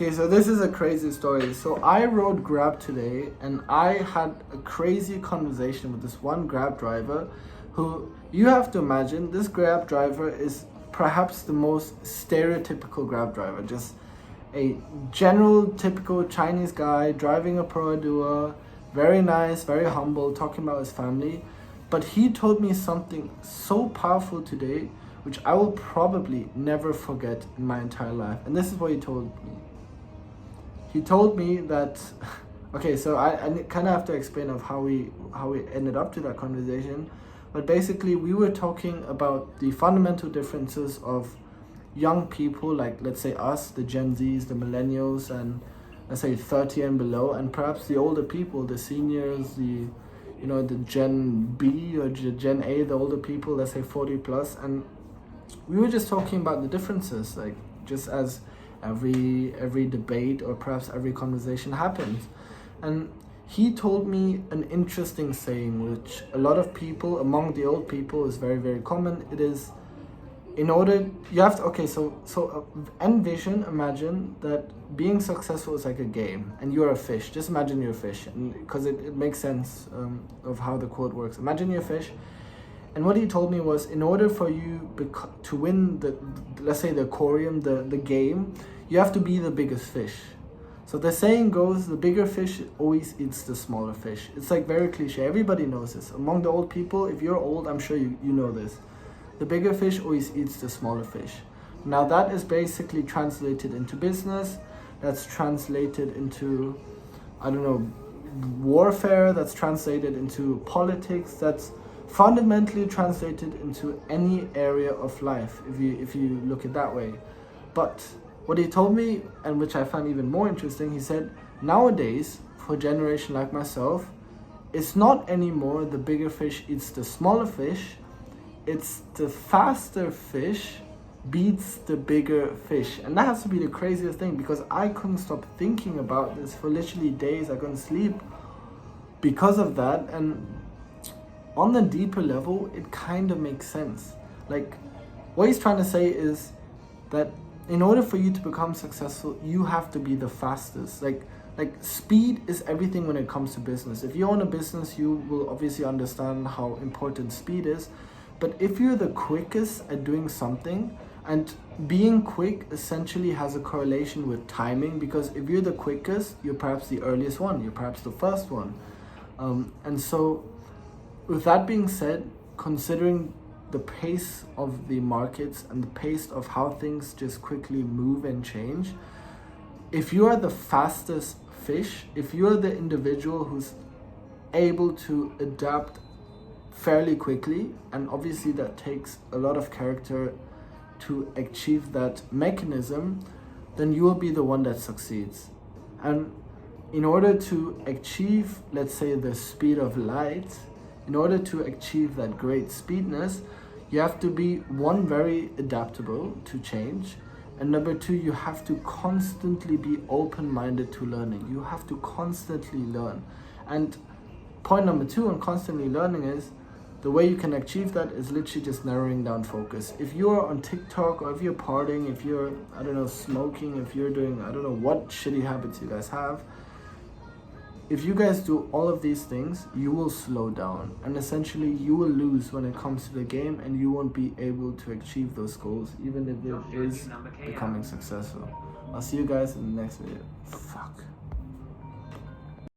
Okay, so this is a crazy story. So I rode Grab today and I had a crazy conversation with this one Grab driver who, you have to imagine, this Grab driver is perhaps the most stereotypical Grab driver. Just a general typical Chinese guy driving a Pro Duo, very nice, very humble, talking about his family. But he told me something so powerful today, which I will probably never forget in my entire life. And this is what he told me. He told me that, okay, so I kind of have to explain of how we ended up to that conversation. But basically, we were talking about the fundamental differences of young people, like let's say us, the Gen Zs, the millennials, and let's say 30 and below, and perhaps the older people, the seniors, the Gen B or Gen A, the older people, let's say 40 plus. And we were just talking about the differences, like just as every debate or perhaps every conversation happens. And he told me an interesting saying, which a lot of people among the old people is very, very common. It is, in order, you have to, okay, so imagine that being successful is like a game and you're a fish. Just imagine you're a fish, because it makes sense of how the quote works. Imagine you're a fish. And what he told me was, in order for you to win let's say the aquarium, the game, you have to be the biggest fish. So the saying goes, the bigger fish always eats the smaller fish. It's like very cliche. Everybody knows this. Among the old people, if you're old, I'm sure you know this. The bigger fish always eats the smaller fish. Now that is basically translated into business. That's translated into, I don't know, warfare. That's translated into politics. That's fundamentally translated into any area of life, if you look at it that way. But what he told me, and which I found even more interesting, he said, nowadays, for a generation like myself, it's not anymore the bigger fish eats the smaller fish, it's the faster fish beats the bigger fish. And that has to be the craziest thing, because I couldn't stop thinking about this for literally days. I couldn't sleep because of that. And on the deeper level, it kind of makes sense. Like, what he's trying to say is that in order for you to become successful, you have to be the fastest. Like speed is everything when it comes to business. If you own a business, you will obviously understand how important speed is. But if you're the quickest at doing something, and being quick essentially has a correlation with timing, because if you're the quickest, you're perhaps the earliest one, you're perhaps the first one. And so, with that being said, considering the pace of the markets and the pace of how things just quickly move and change, if you are the fastest fish, if you're the individual who's able to adapt fairly quickly, and obviously that takes a lot of character to achieve that mechanism, then you will be the one that succeeds. And in order to achieve, let's say, the speed of light, in order to achieve that great speedness, you have to be, one, very adaptable to change, and number two, you have to constantly be open-minded to learning. You have to constantly learn. And point number two on constantly learning is, the way you can achieve that is literally just narrowing down focus. If you're on TikTok, or if you're partying, if you're, I don't know, smoking, if you're doing, I don't know what shitty habits you guys have, if you guys do all of these things, you will slow down, and essentially you will lose when it comes to the game, and you won't be able to achieve those goals, even if it is becoming successful. I'll see you guys in the next video. Fuck.